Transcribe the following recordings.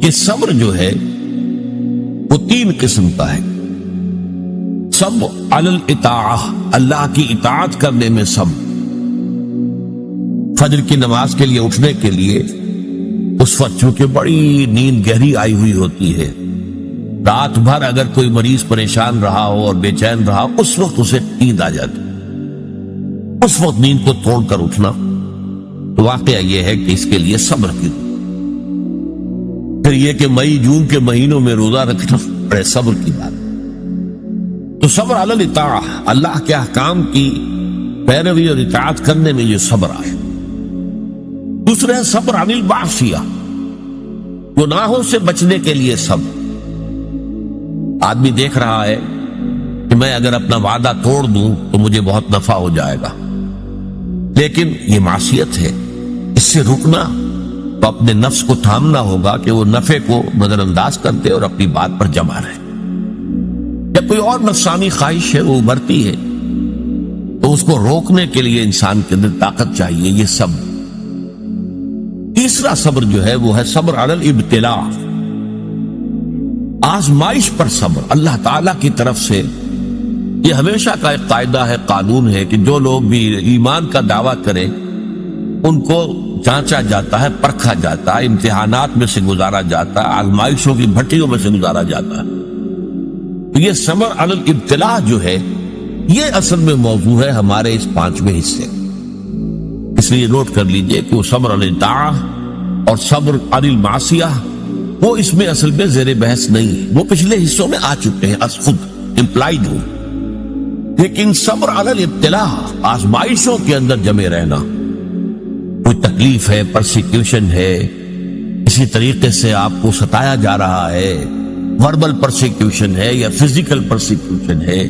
کہ صبر جو ہے وہ 3 قسم کا ہے۔ صبر علی الاطاعہ، اللہ کی اطاعت کرنے میں صبر۔ فجر کی نماز کے لیے اٹھنے کے لیے اس وقت چونکہ بڑی نیند گہری آئی ہوئی ہوتی ہے، رات بھر اگر کوئی مریض پریشان رہا ہو اور بے چین رہا ہو، اس وقت اسے نیند آ جاتی، اس وقت نیند کو توڑ کر اٹھنا، تو واقعہ یہ ہے کہ اس کے لیے صبر کی۔ پھر یہ کہ مئی جون کے مہینوں میں روزہ رکھنا بڑے صبر کی بات۔ تو صبر علی الاطاعہ، اللہ کے احکام کی پیروی اور اطاعت کرنے میں یہ صبر آئے۔ دوسرے ہے صبر عن المعصیہ، گناہوں سے بچنے کے لیے صبر۔ آدمی دیکھ رہا ہے کہ میں اگر اپنا وعدہ توڑ دوں تو مجھے بہت نفع ہو جائے گا، لیکن یہ معصیت ہے، اس سے رکنا تو اپنے نفس کو تھامنا ہوگا کہ وہ نفع کو نظر انداز کر دے اور اپنی بات پر جمع رہے۔ جب کوئی اور نفسانی خواہش ہے وہ ابھرتی ہے تو اس کو روکنے کے لیے انسان کے اندر طاقت چاہیے، یہ صبر۔ تیسرا صبر جو ہے وہ ہے صبر علی الابتلاء، آزمائش پر صبر۔ اللہ تعالیٰ کی طرف سے یہ ہمیشہ کا ایک قاعدہ ہے، قانون ہے کہ جو لوگ بھی ایمان کا دعویٰ کریں ان کو جانچا جاتا ہے، پرکھا جاتا ہے، امتحانات میں سے گزارا جاتا ہے، آزمائشوں کی بھٹیوں میں سے گزارا جاتا ہے۔ تو یہ صبر علی الابتلاء جو ہے یہ اصل میں موضوع ہے ہمارے اس 5ویں حصے، اس لیے نوٹ کر لیجئے کہ وہ صبر علی الطاعہ اور صبر علی المعصیہ وہ اس میں اصل میں زیر بحث نہیں ہے، وہ پچھلے حصوں میں آ چکے ہیں، از خود امپلائیڈ ہوں۔ لیکن صبر علی الابتلاء، آزمائشوں کے اندر جمے رہنا، کوئی تکلیف ہے، پرسیکیوشن ہے، اسی طریقے سے آپ کو ستایا جا رہا ہے، وربل پرسیکیوشن ہے یا فزیکل پرسیکیوشن ہے،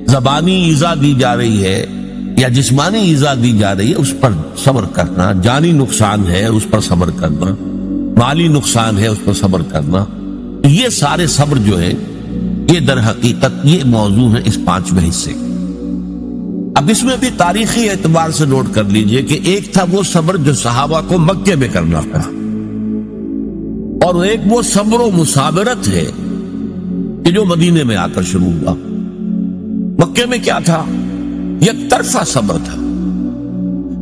زبانی ایذا دی جا رہی ہے یا جسمانی ایذا دی جا رہی ہے، اس پر صبر کرنا، جانی نقصان ہے اس پر صبر کرنا، مالی نقصان ہے اس پر صبر کرنا، یہ سارے صبر جو ہے یہ در حقیقت یہ موضوع ہے اس 5ویں حصے۔ اب اس میں بھی تاریخی اعتبار سے نوٹ کر لیجئے کہ ایک تھا وہ صبر جو صحابہ کو مکے میں کرنا پڑا، اور ایک وہ صبر و مصابرت ہے کہ جو مدینے میں آ کر شروع ہوا۔ مکے میں کیا تھا؟ یک طرفہ صبر تھا،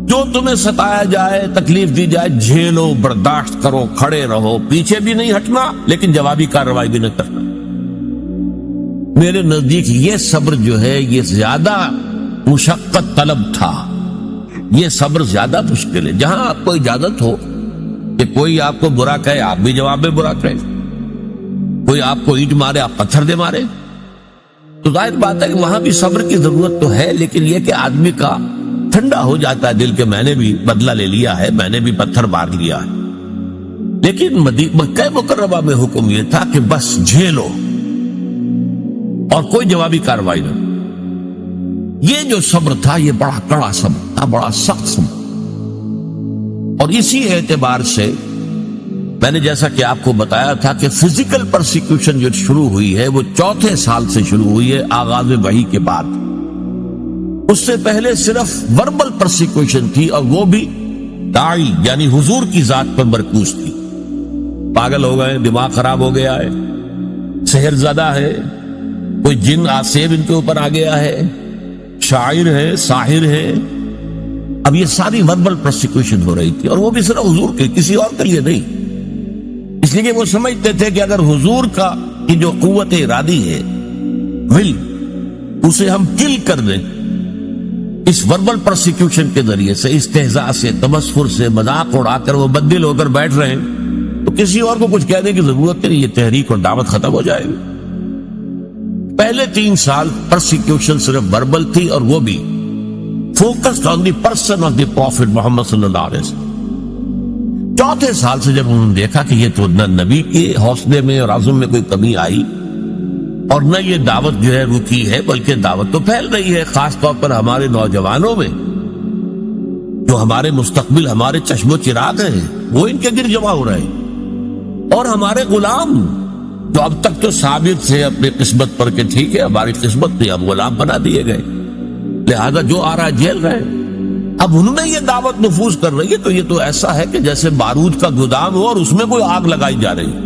جو تمہیں ستایا جائے، تکلیف دی جائے، جھیلو، برداشت کرو، کھڑے رہو، پیچھے بھی نہیں ہٹنا لیکن جوابی کارروائی بھی نہ کرنا۔ میرے نزدیک یہ صبر جو ہے یہ زیادہ مشقت طلب تھا، یہ صبر زیادہ مشکل ہے۔ جہاں آپ کو اجازت ہو کہ کوئی آپ کو برا کہے آپ بھی جواب میں برا کہیں، کوئی آپ کو اینٹ مارے آپ پتھر دے مارے، تو ظاہر بات ہے کہ وہاں بھی صبر کی ضرورت تو ہے، لیکن یہ کہ آدمی کا ٹھنڈا ہو جاتا ہے دل کہ میں نے بھی بدلہ لے لیا ہے، میں نے بھی پتھر مار لیا ہے۔ لیکن مکہ مکرمہ میں حکم یہ تھا کہ بس جھیلو اور کوئی جوابی کارروائی نہ۔ یہ جو صبر تھا یہ بڑا کڑا صبر تھا، بڑا سخت صبر، اور اسی اعتبار سے میں نے جیسا کہ آپ کو بتایا تھا کہ فزیکل پرسیکیوشن جو شروع ہوئی ہے وہ 4 سال سے شروع ہوئی ہے آغاز وحی کے بعد۔ اس سے پہلے صرف وربل پرسیکیوشن تھی، اور وہ بھی داعی یعنی حضور کی ذات پر مرکوز تھی۔ پاگل ہو گئے، دماغ خراب ہو گیا ہے، سحر زدہ ہے، کوئی جن آسیب ان کے اوپر آ گیا ہے، شاعر ہے، ساحر ہے۔ اب یہ ساری وربل پرسیکیوشن ہو رہی تھی، اور وہ بھی صرف حضور کے، کسی اور کے لیے نہیں، اس لیے کہ وہ سمجھتے تھے کہ اگر حضور کی جو قوت ارادی ہے، ول، اسے ہم کل کر دیں اس وربل پرسیکیوشن کے ذریعے سے، استہزاء سے، تمسخر سے، مذاق اڑا کر وہ بددل ہو کر بیٹھ رہے ہیں، تو کسی اور کو کچھ کہنے کی ضرورت نہیں، یہ تحریک اور دعوت ختم ہو جائے گی۔ پہلے 3 سال پرسیکیوشن صرف وربل تھی، اور وہ بھی focused on the person of the prophet Muhammad صلی اللہ علیہ وسلم۔ 4 سال سے جب انہوں نے دیکھا کہ یہ تو نہ نبی کے حوصلے میں اور عزم میں کوئی کمی آئی، اور نہ یہ دعوت جو ہے رکی ہے، بلکہ دعوت تو پھیل رہی ہے، خاص طور پر ہمارے نوجوانوں میں، جو ہمارے مستقبل، ہمارے چشم و چراغ ہیں، وہ ان کے گرد جمع ہو رہے ہیں، اور ہمارے غلام جو اب تک تو ثابت تھے اپنی قسمت پر کہ ٹھیک ہے ہماری قسمت تھی، اب غلام بنا دیے گئے، لہذا جو آ رہا ہے جیل رہے ہیں۔ اب ان میں یہ دعوت نفوذ کر رہی ہے، تو یہ تو ایسا ہے کہ جیسے بارود کا گودام ہو اور اس میں کوئی آگ لگائی جا رہی ہے۔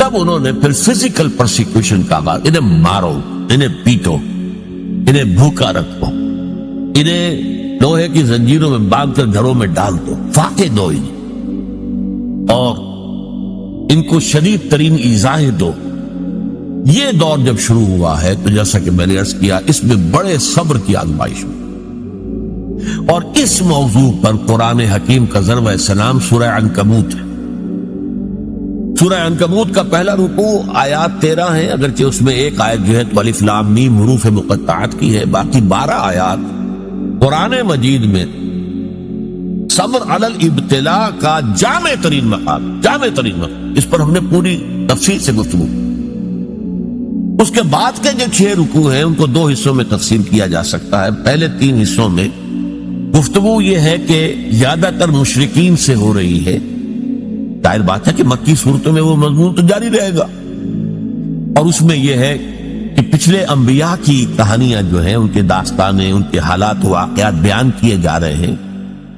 تب انہوں نے پھر فزیکل پرسیکیوشن کا آغاز، انہیں مارو، انہیں پیٹو، انہیں بھوکا رکھو، انہیں لوہے کی زنجیروں میں باندھ کر گھروں میں ڈال دو، فاقے دو انہیں، اور ان کو شدید ترین ایذائیں دو۔ یہ دور جب شروع ہوا ہے تو جیسا کہ میں نے عرض کیا، اس میں بڑے صبر کی آزمائش ہوئی، اور اس موضوع پر قرآن حکیم کا ضرب سلام سورہ عنکبوت ہے۔ سورہ عنکبوت کا پہلا رکوع آیات 13 ہیں، اگرچہ اس میں ایک آیت جو ہے تو الف لام میم حروف مقطعات کی ہے، باقی 12 آیات قرآن مجید میں صبر علی الابتلاء کا جامع ترین مقام، جامع ترین مقام، اس پر ہم نے پوری تفصیل سے گفتگو۔ اس کے بعد کے جو 6 رکوع ہیں ان کو 2 حصوں میں تقسیم کیا جا سکتا ہے۔ پہلے 3 حصوں میں گفتگو یہ ہے کہ زیادہ تر مشرکین سے ہو رہی ہے، ظاہر بات ہے کہ مکی صورتوں میں وہ مضمون تو جاری رہے گا، اور اس میں یہ ہے کہ پچھلے انبیاء کی کہانیاں جو ہیں، ان کے داستانیں، ان کے حالات و واقعات بیان کیے جا رہے ہیں،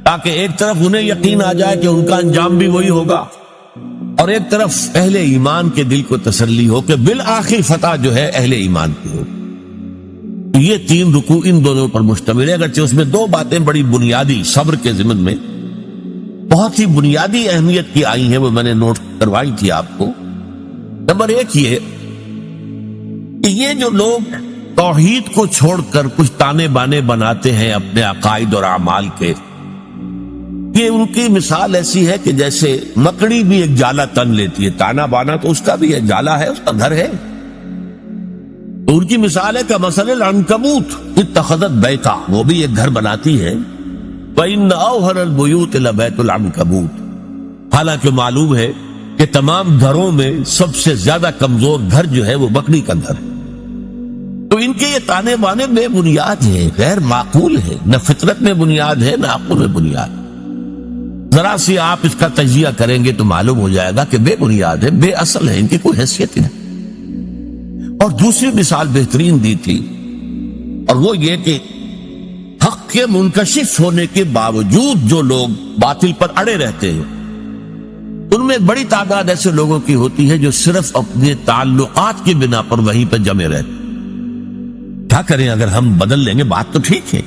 تاکہ ایک طرف انہیں یقین آ جائے کہ ان کا انجام بھی وہی ہوگا، اور ایک طرف اہل ایمان کے دل کو تسلی ہو کہ بالآخر فتح جو ہے اہل ایمان کی ہو۔ یہ 3 رکوع ان دونوں پر مشتمل ہے، اگرچہ اس میں 2 باتیں بڑی بنیادی صبر کے ضمن میں بہت ہی بنیادی اہمیت کی آئی ہیں، وہ میں نے نوٹ کروائی تھی آپ کو۔ نمبر 1 یہ کہ یہ جو لوگ توحید کو چھوڑ کر کچھ تانے بانے بناتے ہیں اپنے عقائد اور اعمال کے، یہ ان کی مثال ایسی ہے کہ جیسے مکڑی بھی ایک جالا تن لیتی ہے، تانا بانا تو اس کا بھی ہے، جالا ہے، اس کا گھر ہے، تو ان کی مثال ہے کہ مثل العنکبوت اتخذت بیتا، وہ بھی ایک گھر بناتی ہے، وَإِنَّ أَوْهَنَ الْبُيُوتِ لَبَيْتُ الْعَنكَبُوتِ، حالانکہ معلوم ہے کہ تمام گھروں میں سب سے زیادہ کمزور گھر جو ہے وہ مکڑی کا گھر ہے۔ تو ان کے یہ تانے بانے بے بنیاد ہیں، غیر معقول ہیں، نہ فطرت میں بنیاد ہے نہ عقل میں بنیاد۔ ذرا سی آپ اس کا تجزیہ کریں گے تو معلوم ہو جائے گا کہ بے بنیاد ہے، بے اصل ہے، ان کی کوئی حیثیت ہی نہیں۔ اور دوسری مثال بہترین دی تھی، اور وہ یہ کہ حق کے منکشف ہونے کے باوجود جو لوگ باطل پر اڑے رہتے ہیں، ان میں بڑی تعداد ایسے لوگوں کی ہوتی ہے جو صرف اپنے تعلقات کی بنا پر وہیں پہ جمے رہتے۔ کیا کریں، اگر ہم بدل لیں گے بات تو ٹھیک ہے،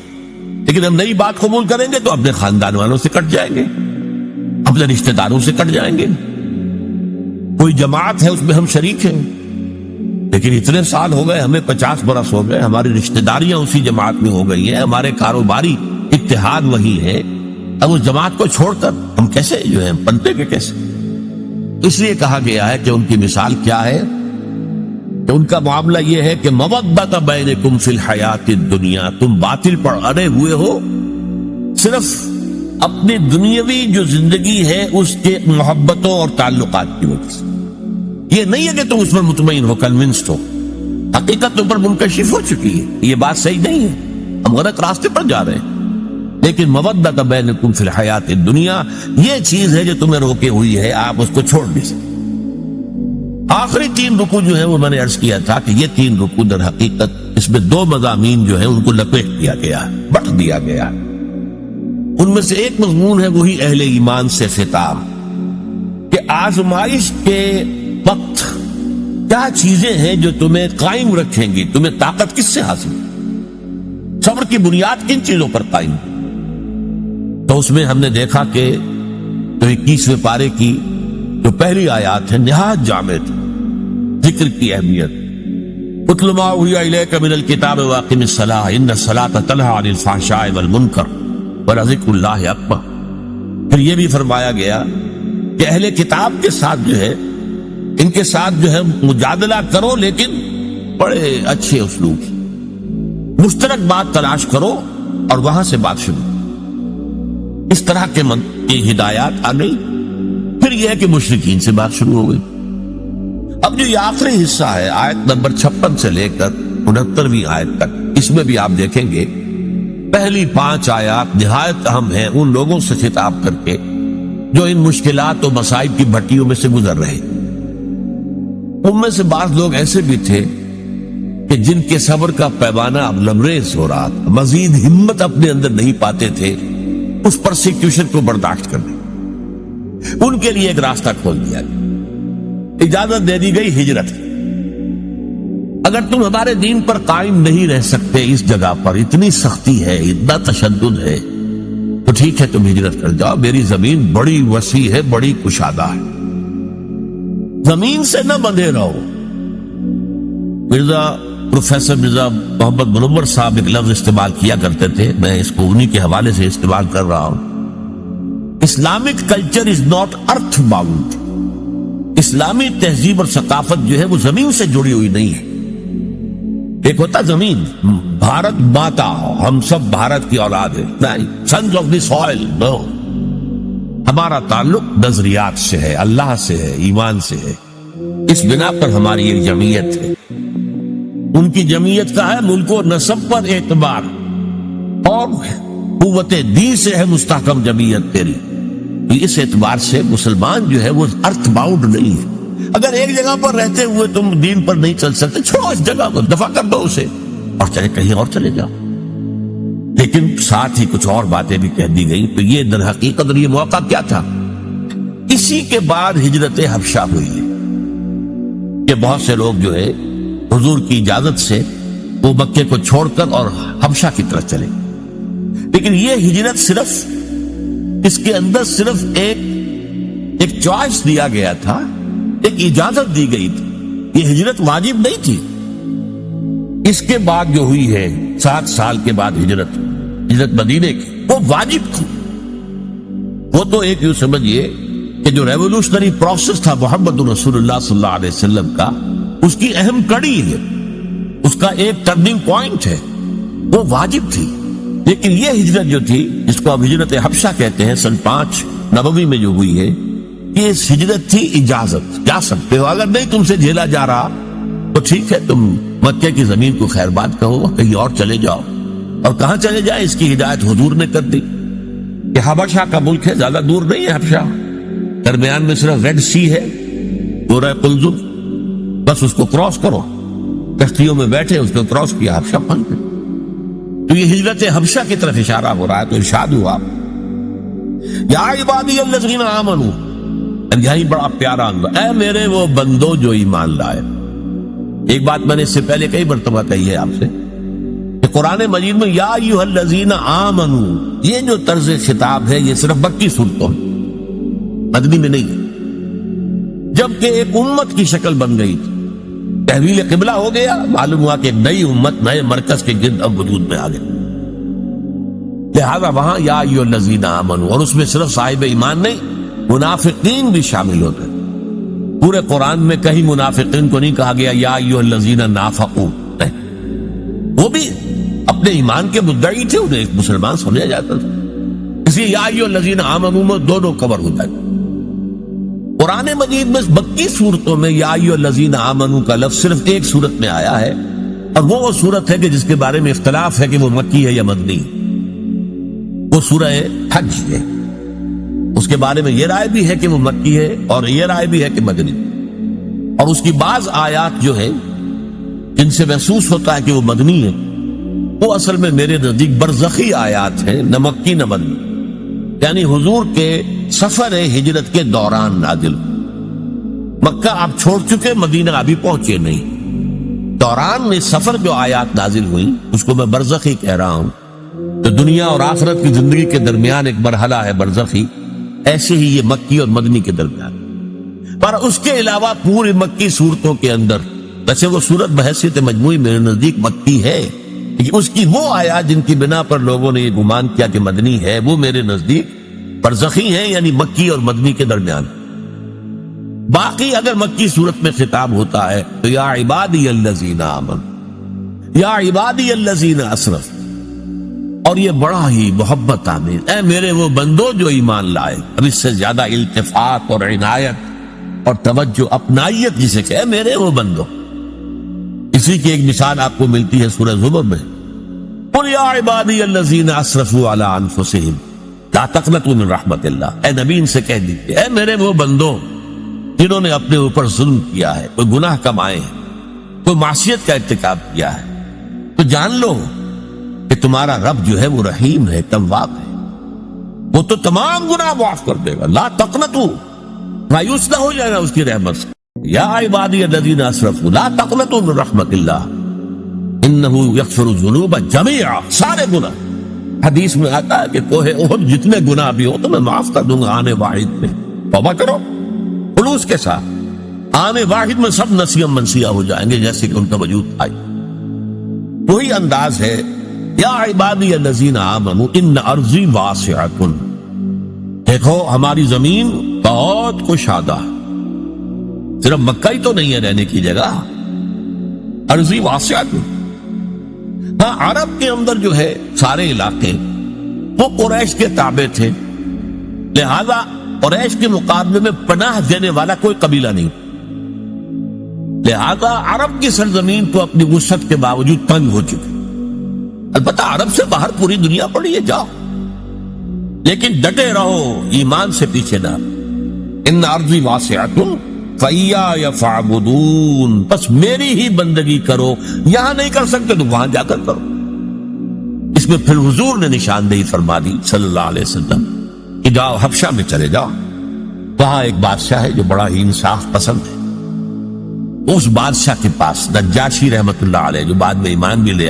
لیکن ہم نئی بات قبول کریں گے تو اپنے خاندان والوں سے کٹ جائیں گے، اپنے رشتہ داروں سے کٹ جائیں گے۔ کوئی جماعت ہے اس میں ہم شریک ہیں، لیکن اتنے سال ہو گئے، ہمیں 50 برس ہو گئے، ہماری رشتہ داریاں اسی جماعت میں ہو گئی ہیں، ہمارے کاروباری اتحاد وہی ہے، اب اس جماعت کو چھوڑ کر ہم کیسے جو ہیں پنپے کے کیسے؟ اس لیے کہا گیا ہے کہ ان کی مثال کیا ہے، کہ ان کا معاملہ یہ ہے کہ مودۃ بینکم فی الحیات الدنیا، تم باطل پر اڑے ہوئے ہو صرف اپنی دنیاوی جو زندگی ہے اس کے محبتوں اور تعلقات کی وجہ سے۔ یہ نہیں ہے کہ تم اس پر مطمئن ہو، کنونسڈ ہو، حقیقت تم پر منکشف ہو چکی ہے، یہ بات صحیح نہیں ہے، ہم غلط راستے پر جا رہے ہیں، لیکن مودۃ بینکم فی الحیات الدنیا یہ چیز ہے جو تمہیں روکے ہوئی ہے، آپ اس کو چھوڑ نہیں سکتے۔ آخری 3 رکوع جو ہیں وہ میں نے عرض کیا تھا کہ یہ 3 رکوع در حقیقت اس میں 2 مضامین جو ہیں ان کو لپیٹ دیا گیا ہے، بٹ دیا گیا ہے۔ ان میں سے ایک مضمون ہے وہی اہل ایمان سے خطاب، کہ آزمائش کے وقت کیا چیزیں ہیں جو تمہیں قائم رکھیں گی، تمہیں طاقت کس سے حاصل، صبر کی بنیاد کن چیزوں پر قائم۔ تو اس میں ہم نے دیکھا کہ جو 21ویں پارے کی جو پہلی آیات ہے نہایت جامع تھی، ذکر کی اہمیت، اتل ما اوحی الیک من الکتاب واقم الصلاۃ ان الصلاۃ تنہی عن الفحشاء والمنکر ولذکر اللہ اکبر۔ پھر یہ بھی فرمایا گیا کہ اہل کتاب کے ساتھ جو ہے، ان کے ساتھ جو ہے مجادلہ کرو، لیکن بڑے اچھے اسلوب سے، مشترک بات تلاش کرو اور وہاں سے بات شروع۔ اس طرح کے کی ہدایات آ گئی۔ پھر یہ ہے کہ مشرکین سے بات شروع ہو گئی۔ اب جو یہ آخری حصہ ہے آیت نمبر 56 سے لے کر 69ویں آیت تک، اس میں بھی آپ دیکھیں گے پہلی 5 آیات نہایت اہم ہیں ان لوگوں سے خطاب کر کے جو ان مشکلات و مصائب کی بھٹیوں میں سے گزر رہے۔ ان میں سے بعض لوگ ایسے بھی تھے کہ جن کے صبر کا پیمانہ اب لبریز ہو رہا تھا، مزید ہمت اپنے اندر نہیں پاتے تھے اس پرسیکیوشن کو برداشت کرنے۔ ان کے لیے ایک راستہ کھول دیا گیا، اجازت دے دی گئی ہجرت. اگر تم ہمارے دین پر قائم نہیں رہ سکتے، اس جگہ پر اتنی سختی ہے، اتنا تشدد ہے، تو ٹھیک ہے تم ہجرت کر جاؤ. میری زمین بڑی وسیع ہے، بڑی کشادہ ہے، زمین سے نہ بندھے رہو. پروفیسر مرزا محمد منور صاحب ایک لفظ استعمال کیا کرتے تھے، میں اس کو انہی کے حوالے سے استعمال کر رہا ہوں. Islamic culture is not earth bound. اسلامی تہذیب اور ثقافت جو ہے وہ زمین سے جڑی ہوئی نہیں ہے. ایک ہوتا زمین، بھارت ماتا، ہم سب بھارت کی اولاد ہے، نہیں، سنز آف دی سوئل. نو، ہمارا تعلق نظریات سے ہے، اللہ سے ہے، ایمان سے ہے. اس بنا پر ہماری ایک جمعیت ہے. ان کی جمعیت کا ہے ملک و نسب پر اعتبار، اور قوت دین سے ہے مستحکم جمعیت تیری. اس اعتبار سے مسلمان جو ہے وہ ارتھ باؤنڈ نہیں ہے. اگر ایک جگہ پر رہتے ہوئے تم دین پر نہیں چل سکتے، چھوڑو اس جگہ کو، دفع کر دو اسے، اور چلے کہیں اور چلے جاؤ. لیکن ساتھ ہی کچھ اور باتیں بھی کہہ دی گئی. تو یہ در حقیقت اور یہ موقع کیا تھا؟ اسی کے بعد ہجرت حبشہ ہوئی ہے کہ بہت سے لوگ جو ہے حضور کی اجازت سے وہ مکے کو چھوڑ کر اور حبشہ کی طرف چلے. لیکن یہ ہجرت صرف اس کے اندر صرف ایک چوائس دیا گیا تھا، ایک اجازت دی گئی تھی. یہ ہجرت واجب نہیں تھی. اس کے بعد جو ہوئی ہے 7 سال کے بعد ہجرت مدینے کی، وہ واجب تھی. وہ تو ایک یوں سمجھئے کہ جو ریولوشنری پروسیس تھا محمد رسول اللہ صلی اللہ علیہ وسلم کا، اس کی اہم کڑی ہے، اس کا ایک ٹرننگ پوائنٹ ہے، وہ واجب تھی. لیکن یہ ہجرت جو تھی، جس کو اب ہجرت حبشہ کہتے ہیں، سن 5 نبوی میں جو ہوئی ہے، یہ ہجرت تھی اجازت. جا سکتے ہو، اگر نہیں تم سے جھیلا جا رہا تو ٹھیک ہے، تم مکے کی زمین کو خیر بات کہو، کہیں اور چلے جاؤ. اور کہاں چلے جائیں، اس کی ہدایت حضور نے کر دی کہ حبشہ کا ملک ہے، زیادہ دور نہیں ہے حبشہ، درمیان میں صرف ریڈ سی ہے، پورا قلزم، بس اس کو کراس کرو. کشتیوں میں بیٹھے اس کو کراس کیا، حبشہ پہنچ گئے. تو یہ ہجرت حبشہ کی طرف اشارہ ہو رہا ہے. تو ارشاد ہوا یا عبادی الذین آمنوا، یہی بڑا پیارا انداز، اے میرے وہ بندو جو ایمان لائے. ایک بات میں نے اس سے پہلے کئی مرتبہ کہی ہے آپ سے کہ قرآن مجید میں یا ایھا الذین آمنوا، یہ جو طرز خطاب ہے یہ صرف مکی صورتوں میں، مدنی میں نہیں. جبکہ ایک امت کی شکل بن گئی تھی، تحویل قبلہ ہو گیا، معلوم ہوا کہ ایک نئی امت نئے مرکز کے گرد اب وجود میں آ گئی. لہذا وہاں یا ایھا الذین آمنوا، اور اس میں صرف صاحب ایمان نہیں، منافقین بھی شامل ہوتے. پورے قرآن میں کہیں منافقین کو نہیں کہا گیا یا ایھا الذین نافقوا، وہ بھی اپنے ایمان کے مدعی تھے، انہیں ایک مسلمان سمجھا جاتا تھا. اس لیے یا ایھا الذین آمنوا میں دونوں کور ہو جاتے. قرآن مجید میں مکی صورتوں میں یا ایھا الذین آمنوا کا لفظ صرف ایک صورت میں آیا ہے، اور وہ صورت ہے کہ جس کے بارے میں اختلاف ہے کہ وہ مکی ہے یا مدنی. وہ سورہ حج ہے. اس کے بارے میں یہ رائے بھی ہے کہ وہ مکی ہے، اور یہ رائے بھی ہے کہ مدنی. اور اس کی بعض آیات جو ہے جن سے محسوس ہوتا ہے کہ وہ مدنی ہے، وہ اصل میں میرے نزدیک برزخی آیات ہیں، نہ مکی نہ مدنی. یعنی حضور کے سفر ہجرت کے دوران نازل. مکہ آپ چھوڑ چکے، مدینہ ابھی پہنچے نہیں، دوران میں سفر جو آیات نازل ہوئی اس کو میں برزخی کہہ رہا ہوں. تو دنیا اور آخرت کی زندگی کے درمیان ایک مرحلہ ہے برزخی، ایسے ہی یہ مکی اور مدنی کے درمیان. پر اس کے علاوہ پوری مکی صورتوں کے اندر، ویسے وہ صورت بحیثیت مجموعی میرے نزدیک مکی ہے، لیکن اس کی وہ آیات جن کی بنا پر لوگوں نے یہ گمان کیا کہ مدنی ہے، وہ میرے نزدیک برزخی ہیں، یعنی مکی اور مدنی کے درمیان. باقی اگر مکی صورت میں خطاب ہوتا ہے تو یا عبادی الذین آمنوا، یا عبادی الذین اسرفوا، اور یہ بڑا ہی محبت آمیز، اے میرے وہ بندو جو ایمان لائے. اب اس سے زیادہ التفات اور عنایت اور توجہ، اپنائیت جسے کہ اے میرے وہ بندو. اسی کی ایک مثال آپ کو ملتی ہے سورہ زمر میں، قل یا عبادی الذین اسرفوا علی انفسہم لا تقنطوا من رحمت اللہ. اے نبی ان سے کہہ دیجیے اے میرے وہ بندو جنہوں نے اپنے اوپر ظلم کیا ہے، کوئی گناہ کمائے ہیں، کوئی معصیت کا ارتکاب کیا ہے، تو جان لو کہ تمہارا رب جو ہے وہ رحیم ہے، تواب ہے، وہ تو تمام گناہ معاف کر دے گا. لا تقنطوا، مایوس نہ ہو جائے گا اس کی رحمت سے. یا عبادی الذین اسرفوا لا تقنطوا من رحمت اللہ انہ یغفر الذنوب جميعا، سارے گناہ۔ حدیث میں آتا ہے کہ کوہ احد جتنے گناہ بھی ہو تو میں معاف کر دوں گا آنے واحد میں، توبہ کرو خلوص کے ساتھ، آنے واحد میں سب نسیہ منسیہ ہو جائیں گے جیسے کہ ان کا وجود آئی۔ وہی انداز ہے یا عبادی الذین آمنوا ان ارضی واسعۃ، دیکھو ہماری زمین بہت کشادہ، صرف مکہ ہی تو نہیں ہے رہنے کی جگہ، ارضی واسعۃ۔ ہاں عرب کے اندر جو ہے سارے علاقے وہ قریش کے تابع تھے، لہذا قریش کے مقابلے میں پناہ دینے والا کوئی قبیلہ نہیں، لہذا عرب کی سرزمین تو اپنی وسعت کے باوجود تنگ ہو چکی۔ البتہ عرب سے باہر پوری دنیا پڑی ہے، جاؤ، لیکن ڈٹے رہو، ایمان سے پیچھے نہ۔ ان ارضی واسعۃ فإیایا فاعبدون، بس میری ہی بندگی کرو، یہاں نہیں کر سکتے تو وہاں جا کر کرو۔ اس میں پھر حضور نے نشاندہی فرما دی صلی اللہ علیہ وسلم کہ جاؤ حبشہ میں چلے جاؤ، وہاں ایک بادشاہ ہے جو بڑا ہی انصاف پسند ہے، اس بادشاہ کے پاس نجاشی رحمت اللہ علیہ جو بعد میں ایمان بھی لے